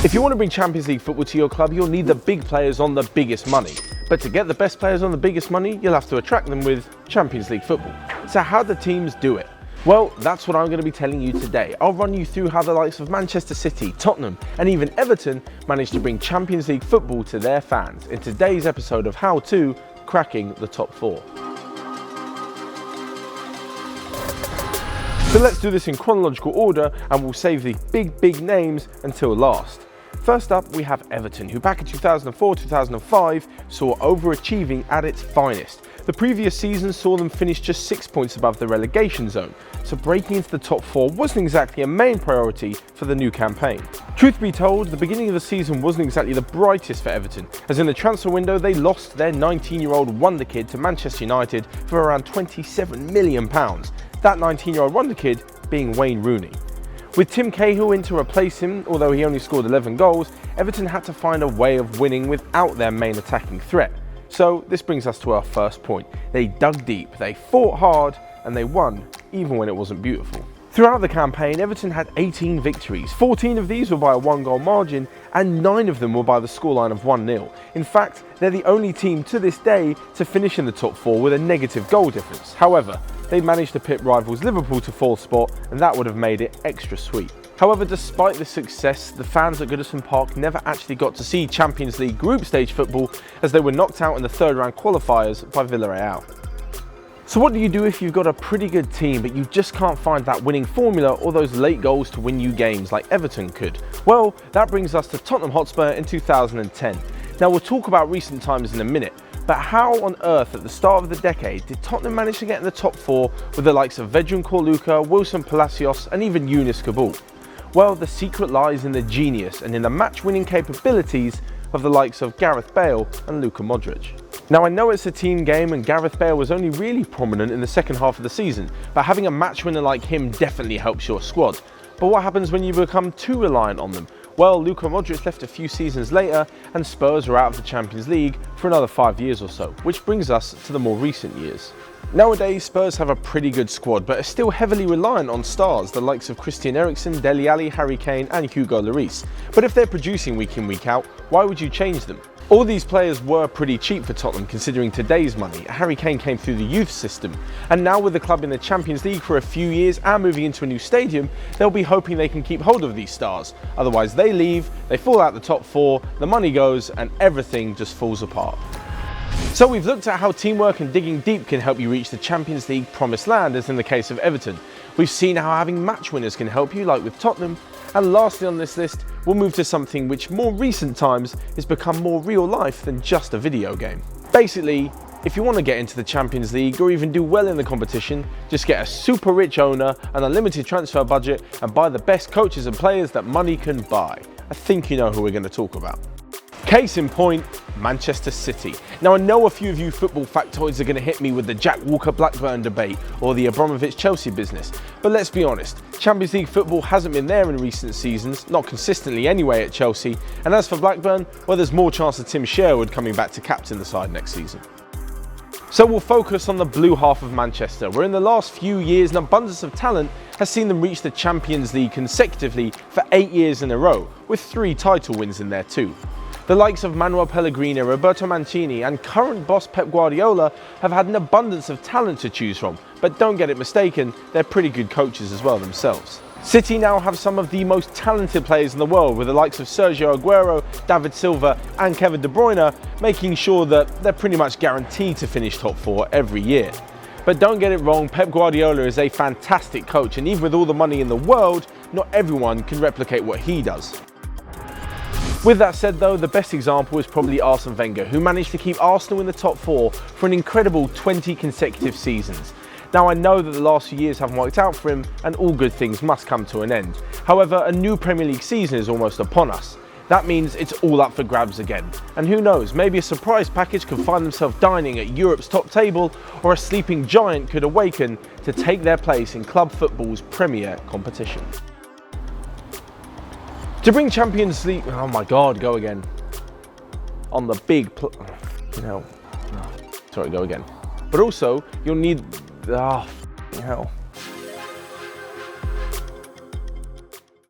If you want to bring Champions League football to your club, you'll need the big players on the biggest money. But to get the best players on the biggest money, you'll have to attract them with Champions League football. So how do teams do it? Well, that's what I'm going to be telling you today. I'll run you through how the likes of Manchester City, Tottenham, and even Everton managed to bring Champions League football to their fans in today's episode of How To Cracking the Top 4. So let's do this in chronological order, and we'll save the big names until last. First up, we have Everton, who back in 2004-2005 saw overachieving at its finest. The previous season saw them finish just 6 points above the relegation zone, so breaking into the top 4 wasn't exactly a main priority for the new campaign. Truth be told, the beginning of the season wasn't exactly the brightest for Everton, as in the transfer window they lost their 19-year-old wonder kid to Manchester United for around £27 million. That 19-year-old wonder kid being Wayne Rooney. With Tim Cahill in to replace him, although he only scored 11 goals, Everton had to find a way of winning without their main attacking threat. So this brings us to our first point. They dug deep, they fought hard, and they won, even when it wasn't beautiful. Throughout the campaign, Everton had 18 victories. 14 of these were by a 1-goal margin, and 9 of them were by the scoreline of 1-0. In fact, they're the only team to this day to finish in the top 4 with a negative goal difference. However, they managed to pit rivals Liverpool to 4th spot, and that would have made it extra sweet. However, despite this success, the fans at Goodison Park never actually got to see Champions League group stage football, as they were knocked out in the third round qualifiers by Villarreal. So what do you do if you've got a pretty good team but you just can't find that winning formula or those late goals to win you games like Everton could? Well, that brings us to Tottenham Hotspur in 2010. Now we'll talk about recent times in a minute, but how on earth at the start of the decade did Tottenham manage to get in the top 4 with the likes of Vedran Korluka, Wilson Palacios and even Yunus Kabul? Well, the secret lies in the genius and in the match-winning capabilities of the likes of Gareth Bale and Luka Modric. Now I know it's a team game and Gareth Bale was only really prominent in the second half of the season, but having a match winner like him definitely helps your squad. But what happens when you become too reliant on them? Well, Luka Modric left a few seasons later and Spurs are out of the Champions League for another 5 years or so, which brings us to the more recent years. Nowadays, Spurs have a pretty good squad, but are still heavily reliant on stars, the likes of Christian Eriksen, Dele Alli, Harry Kane and Hugo Lloris. But if they're producing week in, week out, why would you change them? All these players were pretty cheap for Tottenham considering today's money. Harry Kane came through the youth system, and now with the club in the Champions League for a few years and moving into a new stadium, they'll be hoping they can keep hold of these stars. Otherwise they leave, they fall out the top 4, the money goes and everything just falls apart. So we've looked at how teamwork and digging deep can help you reach the Champions League promised land, as in the case of Everton. We've seen how having match winners can help you, like with Tottenham. And lastly on this list, we'll move to something which more recent times has become more real life than just a video game. Basically, if you want to get into the Champions League or even do well in the competition, just get a super rich owner, an unlimited transfer budget and buy the best coaches and players that money can buy. I think you know who we're going to talk about. Case in point, Manchester City. Now I know a few of you football factoids are going to hit me with the Jack Walker-Blackburn debate or the Abramovich-Chelsea business, but let's be honest, Champions League football hasn't been there in recent seasons, not consistently anyway at Chelsea, and as for Blackburn, well there's more chance of Tim Sherwood coming back to captain the side next season. So we'll focus on the blue half of Manchester, where in the last few years an abundance of talent has seen them reach the Champions League consecutively for 8 years in a row, with 3 title wins in there too. The likes of Manuel Pellegrini, Roberto Mancini and current boss Pep Guardiola have had an abundance of talent to choose from, but don't get it mistaken, they're pretty good coaches as well themselves. City now have some of the most talented players in the world, with the likes of Sergio Aguero, David Silva and Kevin De Bruyne, making sure that they're pretty much guaranteed to finish top 4 every year. But don't get it wrong, Pep Guardiola is a fantastic coach, and even with all the money in the world, not everyone can replicate what he does. With that said though, the best example is probably Arsene Wenger, who managed to keep Arsenal in the top 4 for an incredible 20 consecutive seasons. Now I know that the last few years haven't worked out for him and all good things must come to an end. However, a new Premier League season is almost upon us. That means it's all up for grabs again. And who knows, maybe a surprise package could find themselves dining at Europe's top table, or a sleeping giant could awaken to take their place in club football's premier competition. To bring Champions League, oh my God, go again. On the big, sorry, go again. But also, you'll need, hell.